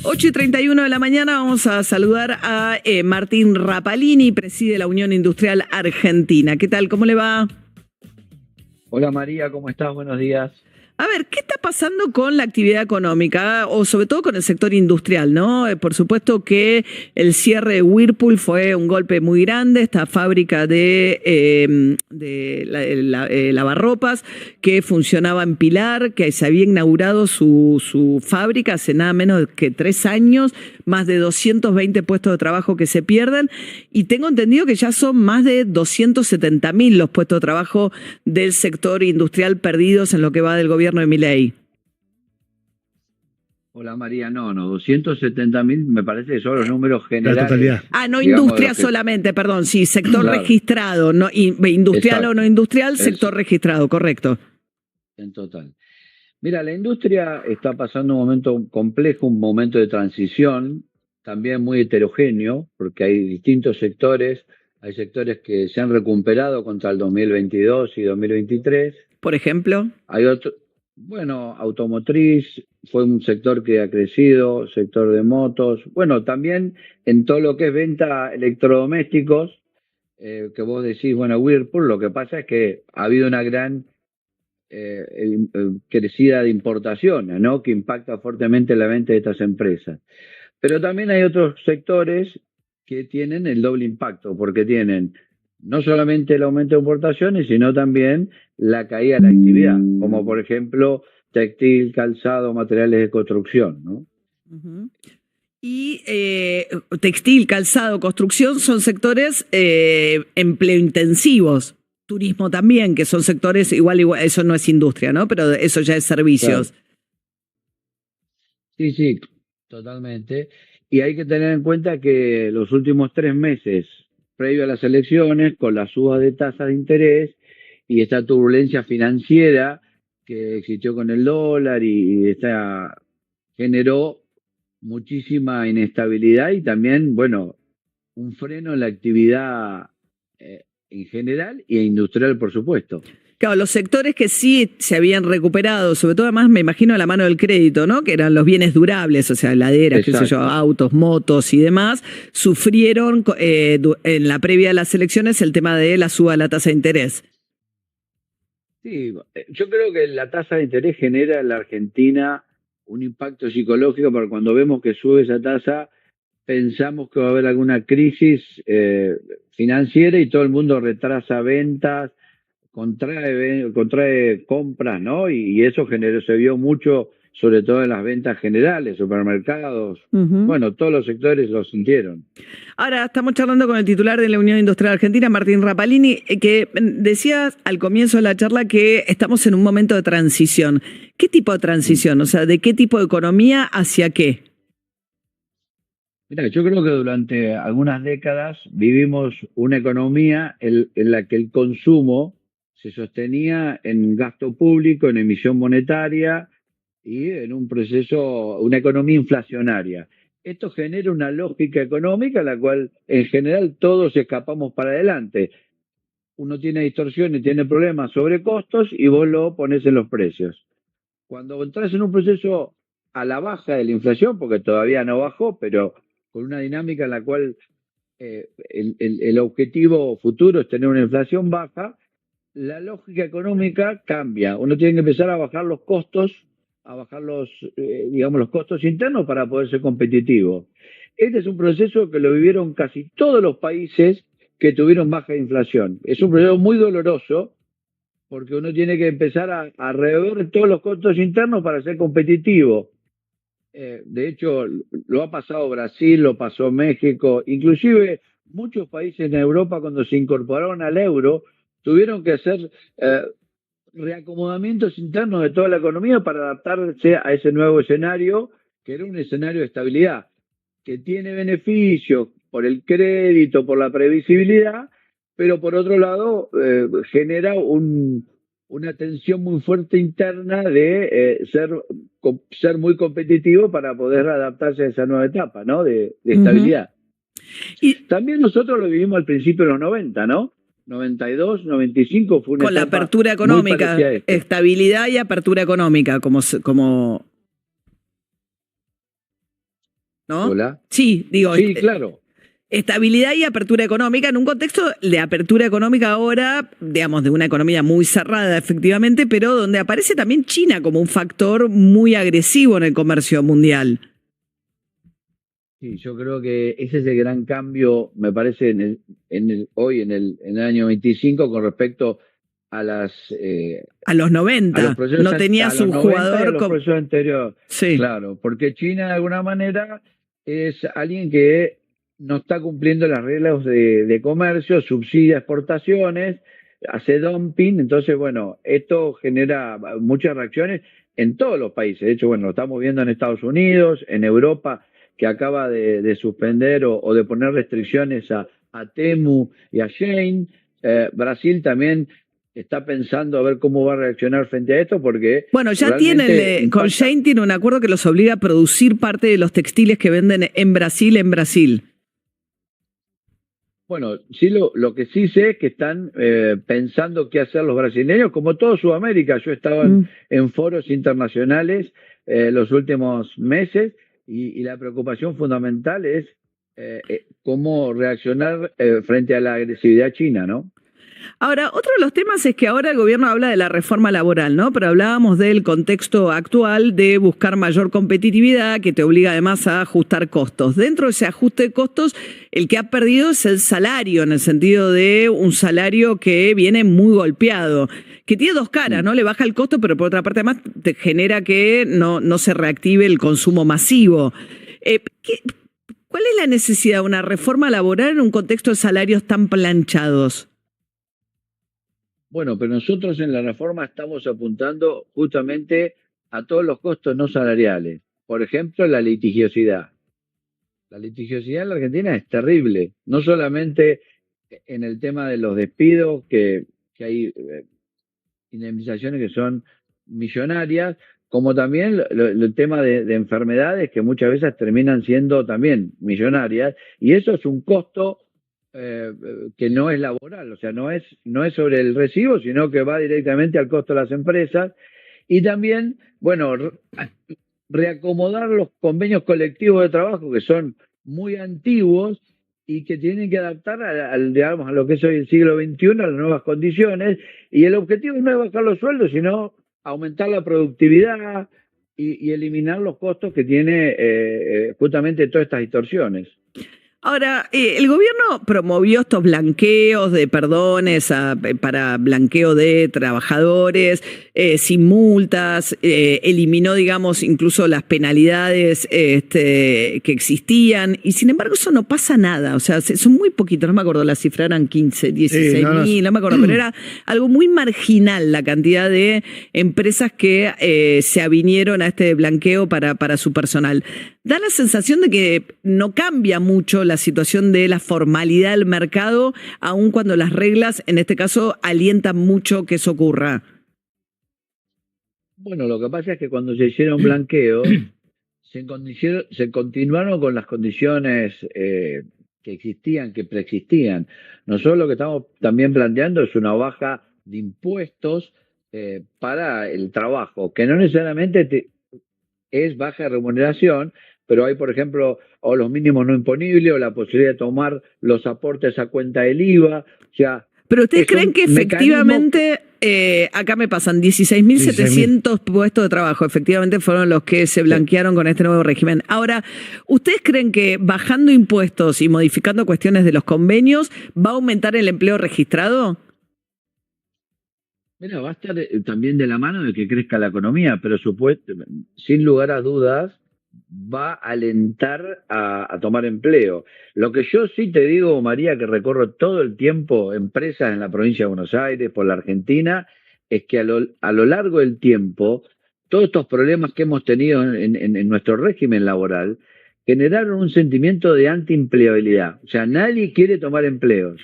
8:31 de la mañana vamos a saludar a Martín Rapalini, preside la Unión Industrial Argentina. ¿Qué tal? ¿Cómo le va? Hola María, ¿cómo estás? Buenos días. A ver, ¿qué está pasando con la actividad económica o sobre todo con el sector industrial, ¿no? Por supuesto que el cierre de Whirlpool fue un golpe muy grande, esta fábrica de lavarropas que funcionaba en Pilar, que se había inaugurado su fábrica hace nada menos que 3 años, más de 220 puestos de trabajo que se pierden, y tengo entendido que ya son más de 270.000 los puestos de trabajo del sector industrial perdidos en lo que va del gobierno de Milei. Hola María, no, 270.000 me parece que son los números generales. La totalidad. No industria solamente, perdón, sí, sector Claro. Registrado, no industrial. Exacto. O no industrial, Eso. sector registrado, correcto. En total. Mira, la industria está pasando un momento complejo, un momento de transición, también muy heterogéneo, porque hay distintos sectores. Hay sectores que se han recuperado contra el 2022 y 2023. Por ejemplo. Hay otro, bueno, automotriz fue un sector que ha crecido, sector de motos, bueno, también en todo lo que es venta electrodomésticos, que vos decís, bueno, Whirlpool, lo que pasa es que ha habido una gran crecida de importaciones, ¿no? Que impacta fuertemente la venta de estas empresas. Pero también hay otros sectores que tienen el doble impacto, porque tienen no solamente el aumento de importaciones, sino también la caída de la actividad, como por ejemplo textil, calzado, materiales de construcción, ¿no? Uh-huh. Y textil, calzado, construcción son sectores empleointensivos. Turismo también, que son sectores igual, eso no es industria, ¿no? Pero eso ya es servicios. Claro. Sí, totalmente. Y hay que tener en cuenta que los últimos 3 meses, previo a las elecciones, con la suba de tasas de interés y esta turbulencia financiera que existió con el dólar y esta generó muchísima inestabilidad y también, bueno, un freno en la actividad en general e industrial, por supuesto. Claro, los sectores que sí se habían recuperado, sobre todo además me imagino a la mano del crédito, ¿no? Que eran los bienes durables, o sea, heladeras, qué sé yo, autos, motos y demás, sufrieron en la previa de las elecciones el tema de la suba de la tasa de interés. Sí, yo creo que la tasa de interés genera en la Argentina un impacto psicológico, porque cuando vemos que sube esa tasa, pensamos que va a haber alguna crisis financiera y todo el mundo retrasa ventas, contrae compras, ¿no? Y eso se vio mucho, sobre todo en las ventas generales, supermercados. Uh-huh. Bueno, todos los sectores lo sintieron. Ahora estamos charlando con el titular de la Unión Industrial Argentina, Martín Rapalini, que decía al comienzo de la charla que estamos en un momento de transición. ¿Qué tipo de transición? O sea, ¿de qué tipo de economía hacia qué? Mira, yo creo que durante algunas décadas vivimos una economía en la que el consumo se sostenía en gasto público, en emisión monetaria y en un proceso, una economía inflacionaria. Esto genera una lógica económica en la cual en general todos escapamos para adelante. Uno tiene distorsiones, tiene problemas sobre costos y vos lo pones en los precios. Cuando entras en un proceso a la baja de la inflación, porque todavía no bajó, pero con una dinámica en la cual el objetivo futuro es tener una inflación baja, la lógica económica cambia. Uno tiene que empezar a bajar los costos, a bajar los costos internos para poder ser competitivo. Este es un proceso que lo vivieron casi todos los países que tuvieron baja inflación. Es un proceso muy doloroso porque uno tiene que empezar a rever todos los costos internos para ser competitivo. De hecho, lo ha pasado Brasil, lo pasó México, inclusive muchos países en Europa cuando se incorporaron al euro tuvieron que hacer reacomodamientos internos de toda la economía para adaptarse a ese nuevo escenario, que era un escenario de estabilidad, que tiene beneficios por el crédito, por la previsibilidad, pero por otro lado genera una tensión muy fuerte interna de ser muy competitivo para poder adaptarse a esa nueva etapa, ¿no? De estabilidad. Y también nosotros lo vivimos al principio de los 90, ¿no? 92, 95 fue una con la apertura económica, estabilidad y apertura económica como ¿no? Hola. Sí, digo, Sí, claro. estabilidad y apertura económica en un contexto de apertura económica ahora, digamos, de una economía muy cerrada, efectivamente, pero donde aparece también China como un factor muy agresivo en el comercio mundial. Sí, yo creo que ese es el gran cambio, me parece, hoy en el año 25 con respecto a A los a los 90 procesos no tenías los un 90 y a jugador los como... procesos anteriores. Sí. Claro, porque China de alguna manera es alguien que no está cumpliendo las reglas de comercio, subsidia exportaciones, hace dumping, entonces bueno, esto genera muchas reacciones en todos los países. De hecho, bueno, lo estamos viendo en Estados Unidos, en Europa, que acaba de suspender o de poner restricciones a Temu y a Shein. Brasil también está pensando a ver cómo va a reaccionar frente a esto, porque Bueno, ya tienen, realmente con impacta. Shane tiene un acuerdo que los obliga a producir parte de los textiles que venden en Brasil, en Brasil. Bueno, sí, lo que sí sé es que están pensando qué hacer los brasileños, como todo Sudamérica. Yo he estado Mm. en foros internacionales los últimos meses y la preocupación fundamental es cómo reaccionar frente a la agresividad china, ¿no? Ahora, otro de los temas es que ahora el gobierno habla de la reforma laboral, ¿no? Pero hablábamos del contexto actual de buscar mayor competitividad, que te obliga además a ajustar costos. Dentro de ese ajuste de costos, el que ha perdido es el salario, en el sentido de un salario que viene muy golpeado, que tiene dos caras, Mm. ¿no? Le baja el costo, pero por otra parte además te genera que no se reactive el consumo masivo. ¿Cuál es la necesidad de una reforma laboral en un contexto de salarios tan planchados? Bueno, pero nosotros en la reforma estamos apuntando justamente a todos los costos no salariales. Por ejemplo, la litigiosidad. La litigiosidad en la Argentina es terrible, no solamente en el tema de los despidos, que hay indemnizaciones que son millonarias, como también el tema de enfermedades que muchas veces terminan siendo también millonarias, y eso es un costo que no es laboral, o sea, no es sobre el recibo, sino que va directamente al costo de las empresas, y también, bueno, reacomodar los convenios colectivos de trabajo que son muy antiguos y que tienen que adaptar digamos, a lo que es hoy el siglo XXI, a las nuevas condiciones, y el objetivo no es bajar los sueldos, sino aumentar la productividad y eliminar los costos que tiene justamente todas estas distorsiones. Ahora, el gobierno promovió estos blanqueos de perdones para blanqueo de trabajadores sin multas, eliminó, digamos, incluso las penalidades que existían, y sin embargo eso no pasa nada, o sea, son muy poquitos, no me acuerdo, la cifra eran 15, 16 mil, no me acuerdo, pero era algo muy marginal la cantidad de empresas que se avinieron a este blanqueo para su personal. Da la sensación de que no cambia mucho la situación de la formalidad del mercado, aun cuando las reglas, en este caso, alientan mucho que eso ocurra. Bueno, lo que pasa es que cuando se hicieron blanqueos, se continuaron con las condiciones que existían, que preexistían. Nosotros lo que estamos también planteando es una baja de impuestos para el trabajo, que no necesariamente es baja de remuneración, pero hay, por ejemplo, o los mínimos no imponibles, o la posibilidad de tomar los aportes a cuenta del IVA, o sea, Pero ustedes creen son que mecanismos. efectivamente, acá me pasan 16.700 puestos de trabajo, efectivamente fueron los que se Sí. blanquearon con este nuevo régimen. Ahora, ¿ustedes creen que bajando impuestos y modificando cuestiones de los convenios va a aumentar el empleo registrado? Mira, va a estar también de la mano de que crezca la economía, pero sin lugar a dudas va a alentar a tomar empleo. Lo que yo sí te digo, María, que recorro todo el tiempo empresas en la provincia de Buenos Aires, por la Argentina, es que a lo largo del tiempo, todos estos problemas que hemos tenido en nuestro régimen laboral generaron un sentimiento de antiempleabilidad. O sea, nadie quiere tomar empleos.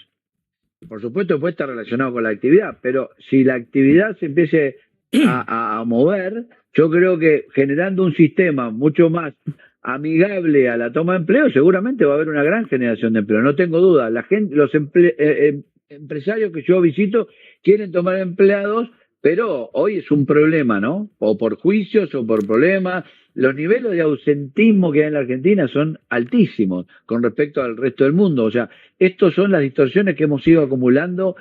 Por supuesto puede estar relacionado con la actividad, pero si la actividad se empiece a mover, yo creo que generando un sistema mucho más amigable a la toma de empleo, seguramente va a haber una gran generación de empleo, no tengo duda. La gente, empresarios que yo visito quieren tomar empleados, pero hoy es un problema, ¿no? O por juicios o por problemas. los niveles de ausentismo que hay en la Argentina son altísimos con respecto al resto del mundo. O sea, estas son las distorsiones que hemos ido acumulando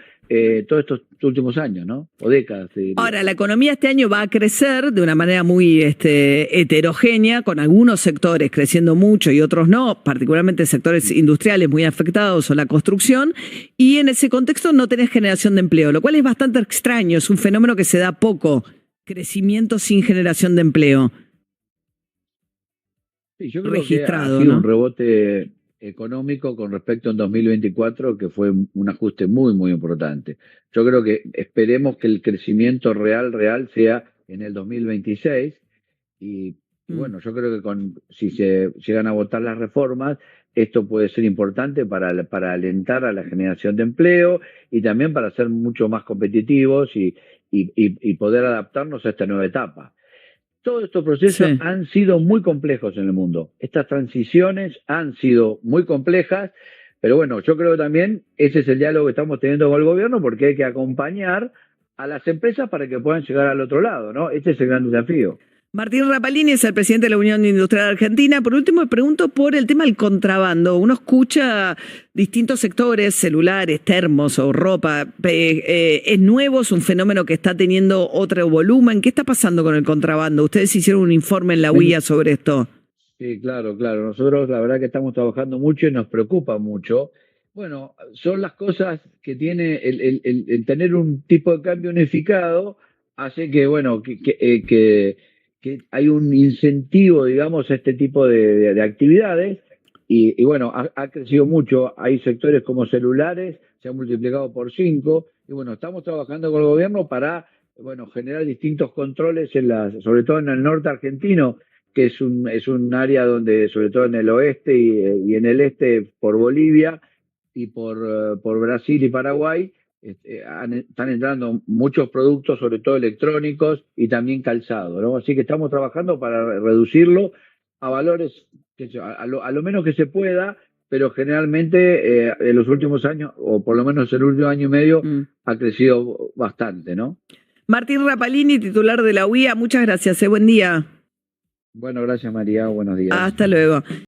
todos estos últimos años, ¿no? O décadas, te diría. Ahora, la economía este año va a crecer de una manera muy heterogénea, con algunos sectores creciendo mucho y otros no, particularmente sectores industriales muy afectados o la construcción, y en ese contexto no tenés generación de empleo, lo cual es bastante extraño, es un fenómeno que se da poco, crecimiento sin generación de empleo. Sí, yo creo registrado, que ha sido ¿no? un rebote económico con respecto en 2024 que fue un ajuste muy, muy importante. Yo creo que esperemos que el crecimiento real sea en el 2026 y bueno, yo creo que si se llegan a votar las reformas, esto puede ser importante para alentar a la generación de empleo y también para ser mucho más competitivos y poder adaptarnos a esta nueva etapa. Todos estos procesos Sí. han sido muy complejos en el mundo. Estas transiciones han sido muy complejas, pero bueno, yo creo que también ese es el diálogo que estamos teniendo con el gobierno porque hay que acompañar a las empresas para que puedan llegar al otro lado, ¿no? Este es el gran desafío. Martín Rapalini es el presidente de la Unión Industrial Argentina. Por último, me pregunto por el tema del contrabando. Uno escucha distintos sectores, celulares, termos o ropa. ¿Es nuevo? ¿Es un fenómeno que está teniendo otro volumen? ¿Qué está pasando con el contrabando? Ustedes hicieron un informe en la UIA sobre esto. Sí, claro, claro. Nosotros la verdad que estamos trabajando mucho y nos preocupa mucho. Bueno, son las cosas que tiene el tener un tipo de cambio unificado, hace que, bueno, que hay un incentivo, digamos, a este tipo de actividades y bueno, ha crecido mucho. Hay sectores como celulares, se han multiplicado por 5 y bueno, estamos trabajando con el gobierno para, bueno, generar distintos controles sobre todo en el norte argentino que es un área donde, sobre todo en el oeste y en el este, por Bolivia y por Brasil y Paraguay, están entrando muchos productos, sobre todo electrónicos y también calzado, ¿no? Así que estamos trabajando para reducirlo a valores, a lo menos que se pueda, pero generalmente en los últimos años, o por lo menos el último año y medio, ha crecido bastante, ¿no? Martín Rapalini, titular de la UIA, muchas gracias. Buen día. Bueno, gracias María, buenos días. Hasta luego.